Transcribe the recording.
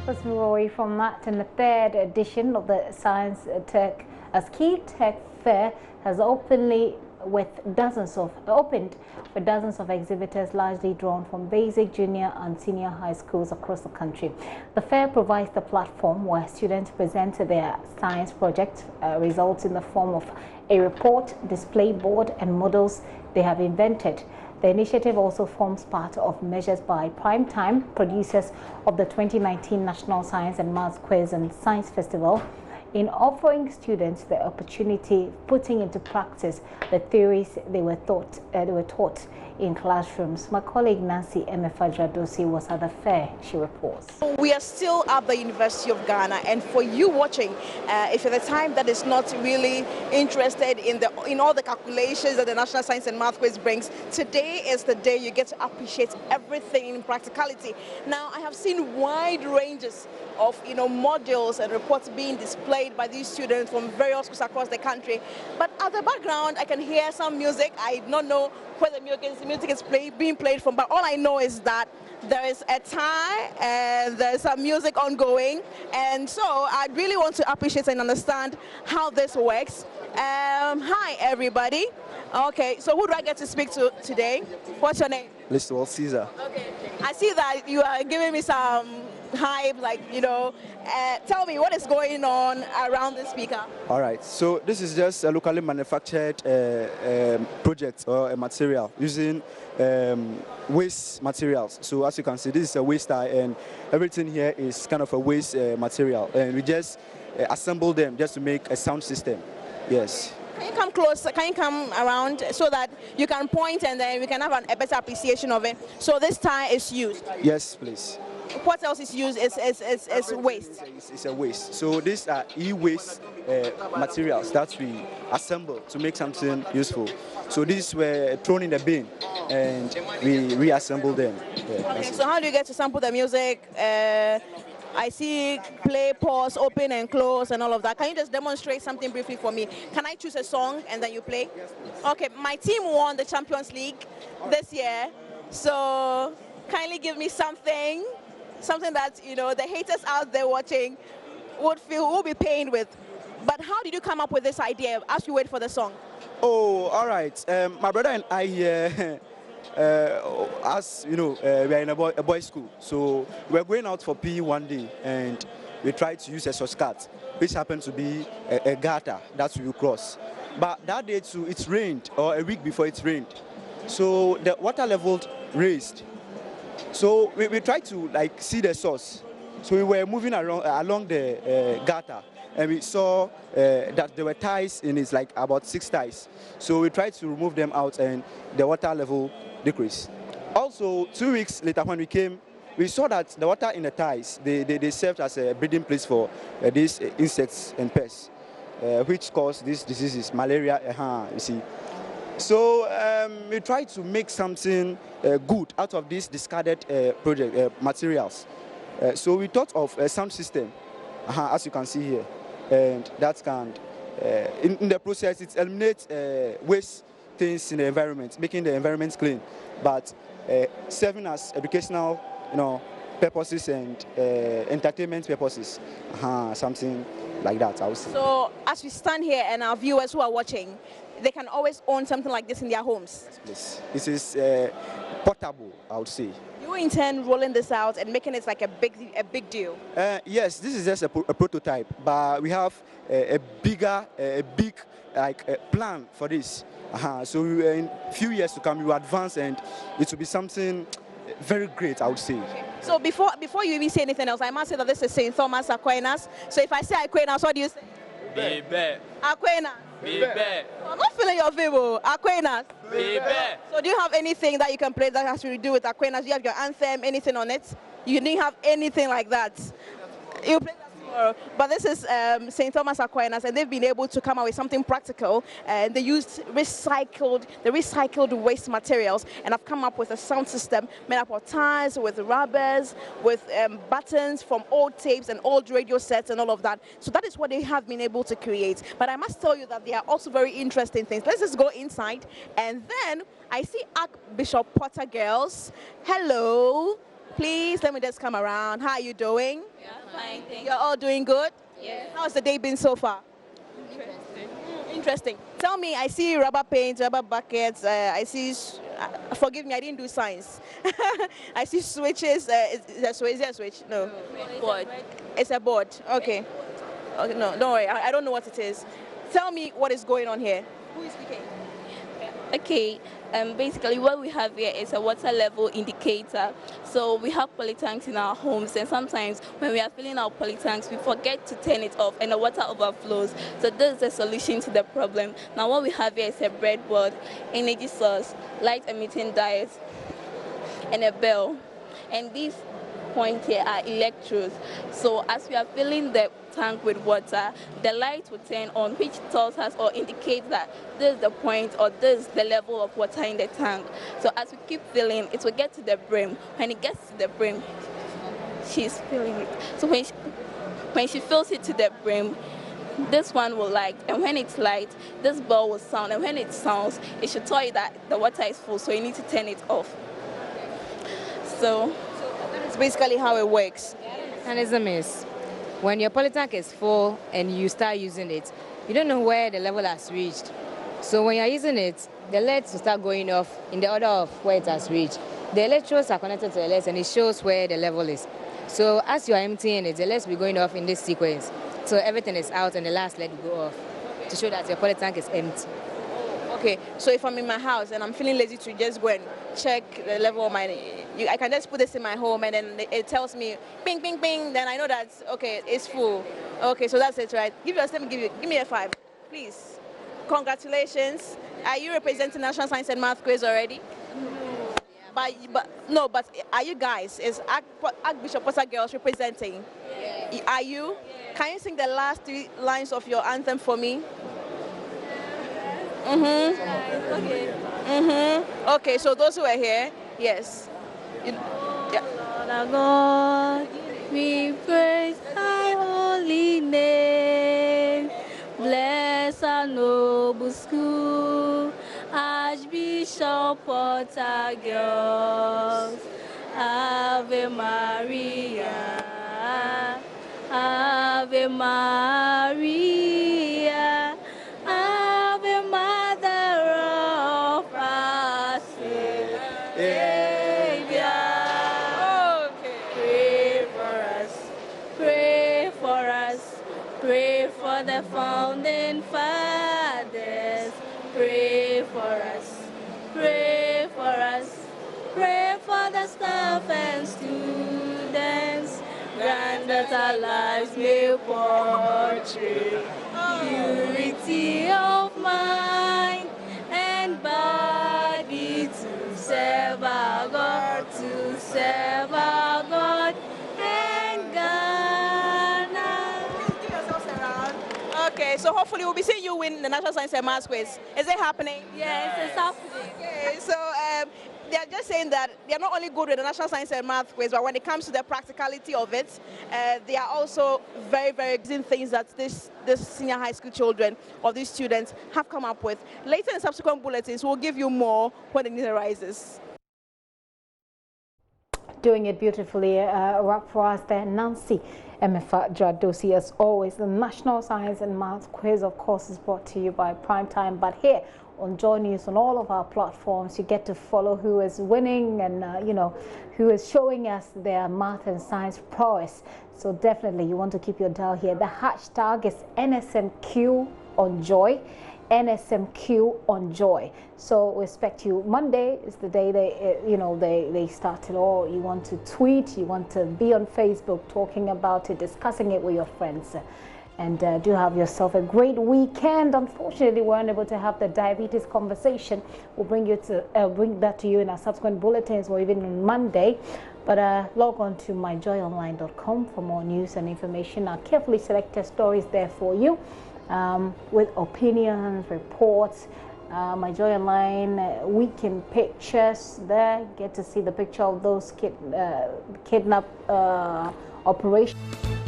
Let's move away from that. And the third edition of the Sci-Tech Fair has opened with dozens of exhibitors, largely drawn from basic, junior and senior high schools across the country. The fair provides the platform where students present their science project results in the form of a report, display board and models they have invented. The initiative also forms part of measures by Primetime, producers of the 2019 National Science and Maths Quiz and Science Festival, in offering students the opportunity of putting into practice the theories they were taught in classrooms. My colleague Nancy Emefadradosi was at the fair. She reports. We are still at the University of Ghana, and for you watching, if you're the type that is not really interested in all the calculations that the National Science and Math Quiz brings, today is the day you get to appreciate everything in practicality. Now, I have seen wide ranges of modules and reports being displayed by these students from various schools across the country. But at the background, I can hear some music. I don't know where the music is being played from, but all I know is that there is a tie and there's some music ongoing. And so I really want to appreciate and understand how this works. Hi, everybody. Okay, so who do I get to speak to today? What's your name? Mr. Caesar. Okay, I see that you are giving me some hype, tell me what is going on around the speaker. All right, so this is just a locally manufactured project or a material using waste materials. So as you can see, this is a waste tie, and everything here is kind of a waste material, and we just assemble them just to make a sound system. Yes. Can you come closer? Can you come around so that you can point and then we can have a better appreciation of it? So this tie is used? Yes, please. What else is used? Is waste? It's a waste. So these are e-waste materials that we assemble to make something useful. So these were thrown in the bin and we reassemble them. Yeah, okay, so how do you get to sample the music? I see play, pause, open and close and all of that. Can you just demonstrate something briefly for me? Can I choose a song and then you play? Yes, please. Okay, my team won the Champions League this year. So kindly give me something that the haters out there watching will be pained with. But how did you come up with this idea as you wait for the song? Oh, all right. My brother and I here, as you know, we are in a boys' school, so we were going out for PE one day, and we tried to use a shortcut, which happened to be a gutter that we will cross. But that day too, it rained, or a week before it rained, so the water level raised. So we tried to see the source. So we were moving along the gutter, and we saw that there were ties in it, about 6 ties. So we tried to remove them out, and the water level decreased. Also, 2 weeks later when we came, we saw that the water in the ties, they served as a breeding place for these insects and pests, which cause these diseases, malaria, you see. So we tried to make something good out of these discarded materials. So we thought of a sound system, as you can see here, and that can, in the process, it eliminates waste things in the environment, making the environment clean, but serving as educational, purposes and entertainment purposes, something like that, I would say. So as we stand here and our viewers who are watching, they can always own something like this in their homes? Yes, this is portable, I would say. You intend rolling this out and making it like a big deal? Yes, this is just a prototype, but we have a big plan for this. So in a few years to come, we will advance and it will be something very great, I would say. Okay. So before you even say anything else, I must say that this is St. Thomas Aquinas. So if I say Aquinas, what do you say? Bebe. Aquinas. Bebe. I'm not feeling your favor. Aquinas. Bebe. So do you have anything that you can play that has to do with Aquinas? Do you have your anthem, anything on it? You didn't have anything like that. You play that tomorrow. But this is St. Thomas Aquinas, and they've been able to come up with something practical. And they used recycled waste materials, and have come up with a sound system made up of ties, with rubbers, with buttons from old tapes and old radio sets and all of that. So that is what they have been able to create. But I must tell you that they are also very interesting things. Let's just go inside, and then I see Archbishop Potter girls. Hello. Please. please let me just come around. How are you doing? Yeah, fine, thank You're all doing good? Yes. How's the day been so far? Interesting. Tell me, I see rubber paints, rubber buckets. I see, forgive me, I didn't do science. I see switches. Is there a switch? No. Board. It's a board. Okay. Okay. No, don't worry. I don't know what it is. Tell me what is going on here. Who is speaking? Okay, basically what we have here is a water level indicator. So we have poly tanks in our homes, and sometimes when we are filling our poly tanks, we forget to turn it off and the water overflows. So this is a solution to the problem. Now what we have here is a breadboard, energy source, light emitting diodes, and a bell. And these points here are electrodes. So as we are filling the tank with water, the light will turn on, which tells us or indicates that this is the point or this is the level of water in the tank. So as we keep filling, it will get to the brim. When it gets to the brim, she's filling it. So when she fills it to the brim, this one will light, and when it's light, this bell will sound, and when it sounds, it should tell you that the water is full, so you need to turn it off. So that's basically how it works. The mechanism is when your polytank is full and you start using it, you don't know where the level has reached. So when you're using it, the LEDs will start going off in the order of where it has reached. The electrodes are connected to the LEDs and it shows where the level is. So as you are emptying it, the LEDs will be going off in this sequence. So everything is out and the last LED will go off to show that your polytank is empty. Okay, so if I'm in my house and I'm feeling lazy to just go and check the level of my, I can just put this in my home and then it tells me ping, ping, ping, then I know that, okay, it's full. Okay, so that's it, right? Give me a 5, please. Congratulations. Are you representing National Science and Math Quiz already? No. But are you guys, is Archbishop Potter Girls representing? Yeah. Are you? Yeah. Can you sing the last 3 lines of your anthem for me? Okay, so those who are here, yes. Lord our God, we praise thy holy name. Bless our noble school, Archbishop Potter Girls. Ave Maria, Ave Maria. The founding fathers, pray for us, pray for us, pray for the staff and students, grant that our lives may portray purity of mind and body to serve our God, to serve our God and God. Okay, so hopefully we'll be seeing you win the National Science and Math Quiz. Is it happening? Yes, it's happening. Okay, so they're just saying that they're not only good with the National Science and Math Quiz, but when it comes to the practicality of it, they are also very, very good things that this senior high school children or these students have come up with. Later in subsequent bulletins, we'll give you more when the need arises. Doing it beautifully, work for us there, Nancy Emefa Jadosi. As always, the National Science and Math Quiz, of course, is brought to you by Primetime. But here on JoyNews, on all of our platforms, you get to follow who is winning and, you know, who is showing us their math and science prowess. So definitely you want to keep your dial here. The hashtag is NSMQ on Joy. NSMQ on Joy. So we expect you. Monday is the day they started. Or you want to tweet, you want to be on Facebook talking about it, discussing it with your friends, and do have yourself a great weekend. Unfortunately, we weren't able to have the diabetes conversation. We'll bring that to you in our subsequent bulletins or even on Monday. But log on to myjoyonline.com for more news and information. Our carefully selected stories there for you. With opinions, reports, My Joy Online weekend pictures there. Get to see the picture of those kidnap operations.